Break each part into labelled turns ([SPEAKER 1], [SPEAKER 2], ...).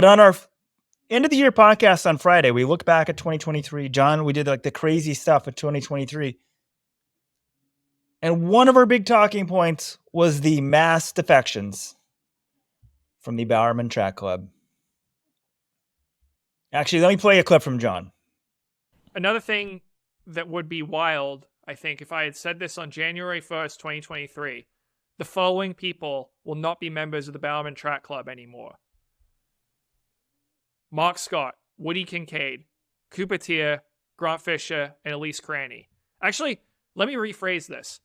[SPEAKER 1] But on our end of the year podcast on Friday, we look back at 2023. John, we did like the crazy stuff of 2023. And one of our big talking points was the mass defections from the Bowerman Track Club. Actually, let me play a clip from John.
[SPEAKER 2] Another thing that would be wild, I think, if I had said this on January 1st, 2023, the following people will not be members of the Bowerman Track Club anymore. Mark Scott, Woody Kincaid, Cooper Teare, Grant Fisher, and Elise Cranny. Actually, let me rephrase this.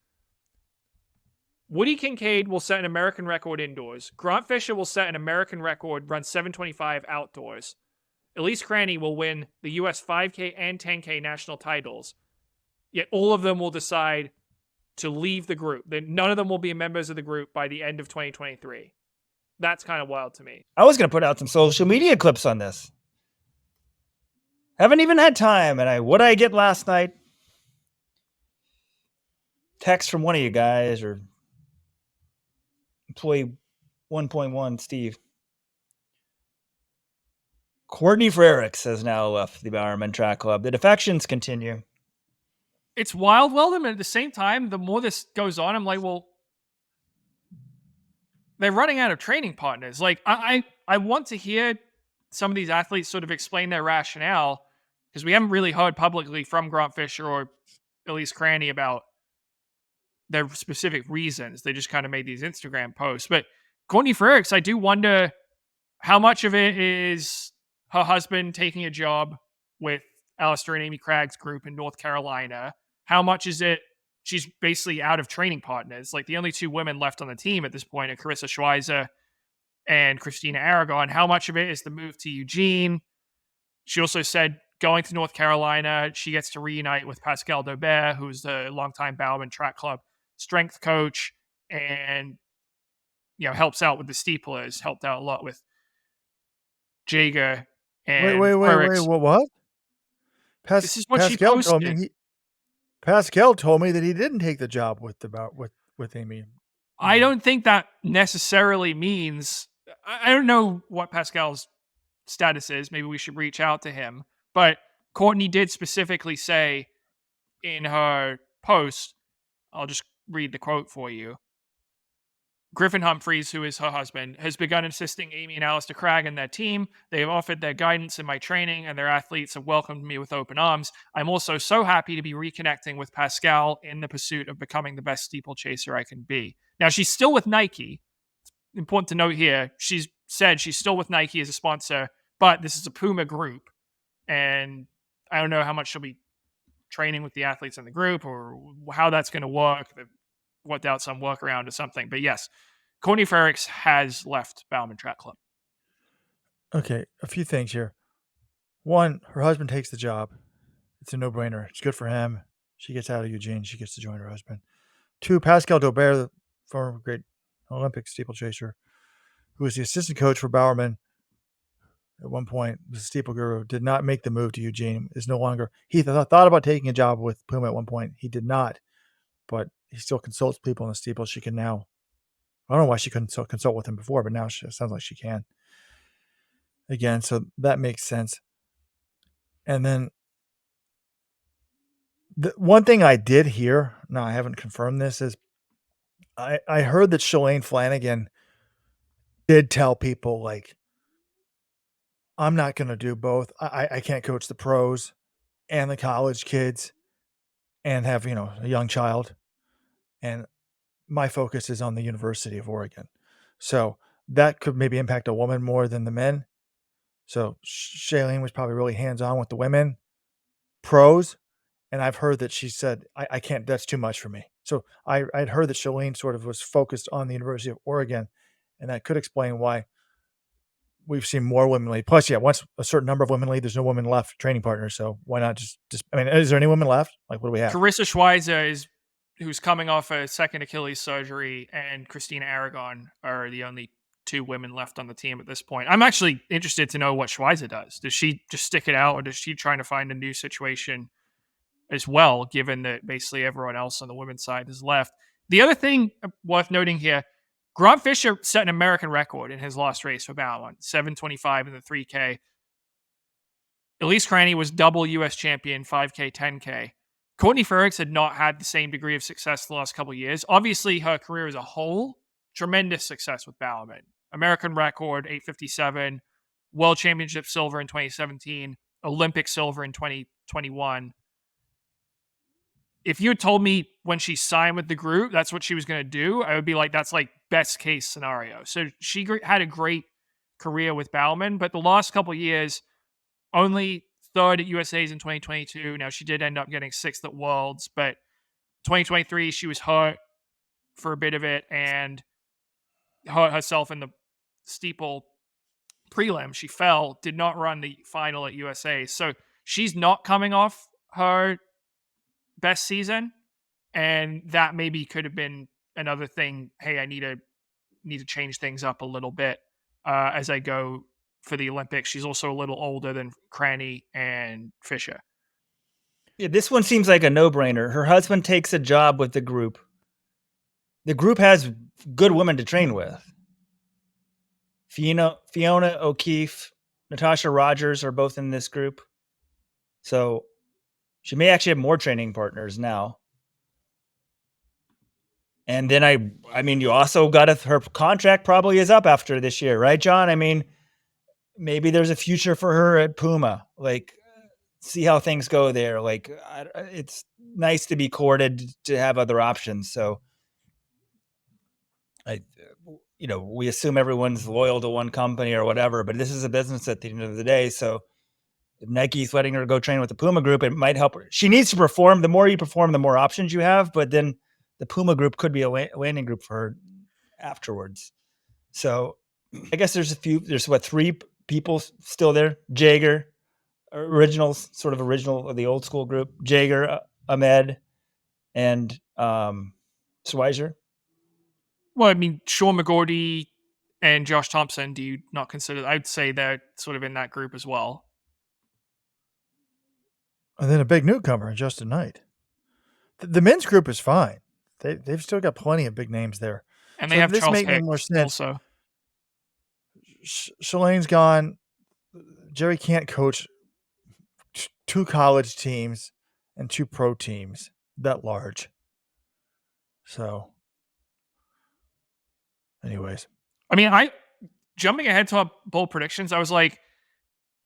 [SPEAKER 2] Woody Kincaid will set an American record indoors. Grant Fisher will set an American record, run 725 outdoors. Elise Cranny will win the US 5K and 10K national titles. Yet all of them will decide to leave the group. None of them will be members of the group by the end of 2023. That's kind of wild to me.
[SPEAKER 1] I was going to put out some social media clips on this. Haven't even had time. And what did I get last night? Text from one of you guys, or employee 1.1, Steve. Courtney Frerichs has now left the Bowerman Track Club. The defections continue.
[SPEAKER 2] It's wild, Weldon, and at the same time, the more this goes on, I'm like, well, they're running out of training partners. Like, I want to hear some of these athletes sort of explain their rationale, because we haven't really heard publicly from Grant Fisher or Elise Cranny about their specific reasons. They just kind of made these Instagram posts. But Courtney Frerichs, I do wonder how much of it is her husband taking a job with Alistair and Amy Craig's group in North Carolina. How much is it she's basically out of training partners? Like, the only two women left on the team at this point are Carissa Schweizer and Christina Aragon. How much of it is the move to Eugene? She also said going to North Carolina, she gets to reunite with Pascal Daubert, who's the longtime Bowerman Track Club strength coach, and helps out with the steeplers, helped out a lot with Jager and
[SPEAKER 3] wait,
[SPEAKER 2] Frerichs.
[SPEAKER 3] what?
[SPEAKER 2] This is what she posted.
[SPEAKER 3] Pascal told me that he didn't take the job with Amy.
[SPEAKER 2] I don't think that necessarily means. I don't know what Pascal's status is. Maybe we should reach out to him. But Courtney did specifically say in her post, I'll just read the quote for you. Griffin Humphreys, who is her husband, has begun assisting Amy and Alistair Cragg and their team. They have offered their guidance in my training, and their athletes have welcomed me with open arms. I'm also so happy to be reconnecting with Pascal in the pursuit of becoming the best steeplechaser I can be. Now, she's still with Nike. It's important to note here, she's said she's still with Nike as a sponsor, but this is a Puma group, and I don't know how much she'll be training with the athletes in the group or how that's going to work. They've worked out some workaround or something. But yes, Courtney Frerichs has left Bowerman Track Club.
[SPEAKER 3] Okay, a few things here. One, her husband takes the job. It's a no-brainer. It's good for him. She gets out of Eugene. She gets to join her husband. Two, Pascal Daubert, the former great Olympic steeplechaser, who was the assistant coach for Bowerman at one point, the steeple guru, did not make the move to Eugene. Is no longer. He thought about taking a job with Puma at one point. He did not, but he still consults people in the steeple. She can now. I don't know why she couldn't consult with him before, but now it sounds like she can. Again, so that makes sense. And then the one thing I did hear, now I haven't confirmed this, is I heard that Shalene Flanagan did tell people, like, I'm not going to do both. I can't coach the pros and the college kids and have, a young child. And my focus is on the University of Oregon. So that could maybe impact a woman more than the men. So Shalene was probably really hands-on with the women pros. And I've heard that she said, I can't, that's too much for me. So I'd heard that Shalene sort of was focused on the University of Oregon. And that could explain why we've seen more women lead. Plus, once a certain number of women lead, there's no women left training partners. So why not just I mean, is there any women left? Like, what do we have?
[SPEAKER 2] Carissa Schweizer who's coming off a second Achilles surgery, and Christina Aragon are the only two women left on the team at this point. I'm actually interested to know what Schweizer does. Does she just stick it out, or does she try to find a new situation as well, given that basically everyone else on the women's side is left? The other thing worth noting here, Grant Fisher set an American record in his last race for Bowerman, 7:25 in the 3K. Elise Cranny was double US champion, 5K, 10K. Courtney Frerichs had not had the same degree of success the last couple of years. Obviously, her career as a whole, tremendous success with Bowerman. American record, 8:57, World Championship silver in 2017, Olympic silver in 2021. If you had told me when she signed with the group that's what she was going to do, I would be like, that's like best case scenario. So she had a great career with Bowerman, but the last couple of years, only third at USA's in 2022. Now, she did end up getting sixth at Worlds, but 2023, she was hurt for a bit of it and hurt herself in the steeple prelim. She fell, did not run the final at USA. So she's not coming off her best season, and that maybe could have been another thing. Hey, I need to change things up a little bit as I go for the Olympics. She's also a little older than Cranny and Fisher.
[SPEAKER 1] Yeah, this one seems like a no-brainer. Her husband takes a job with the group. The group has good women to train with. Fiona O'Keefe, Natasha Rogers are both in this group. So she may actually have more training partners now. And then I mean, you also got her contract probably is up after this year, right, John? I mean, maybe there's a future for her at Puma. Like, see how things go there. Like, it's nice to be courted to have other options. So, we assume everyone's loyal to one company or whatever, but this is a business at the end of the day. So, if Nike's letting her go train with the Puma group, it might help her. She needs to perform. The more you perform, the more options you have. But then the Puma group could be a landing group for her afterwards. So I guess there's three people still there? Jaeger, original of the old school group. Jaeger, Ahmed, and Schweizer.
[SPEAKER 2] Well, I mean, Sean McGordy and Josh Thompson, do you not consider? I'd say they're sort of in that group as well.
[SPEAKER 3] And then a big newcomer, Justyn Knight. The men's group is fine. They've still got plenty of big names there.
[SPEAKER 2] And they have
[SPEAKER 3] this
[SPEAKER 2] Charles
[SPEAKER 3] makes
[SPEAKER 2] Hicks
[SPEAKER 3] more sense.
[SPEAKER 2] also.
[SPEAKER 3] Shalene's gone. Jerry can't coach two college teams and two pro teams that large. So, anyways.
[SPEAKER 2] I mean, jumping ahead to our bold predictions, I was like,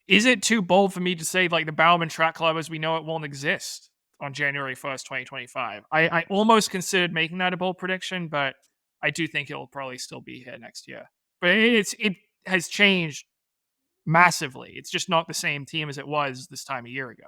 [SPEAKER 2] is it too bold for me to say like the Bowerman Track Club as we know it won't exist on January 1st, 2025? I almost considered making that a bold prediction, but I do think it'll probably still be here next year. But it has changed massively. It's just not the same team as it was this time a year ago.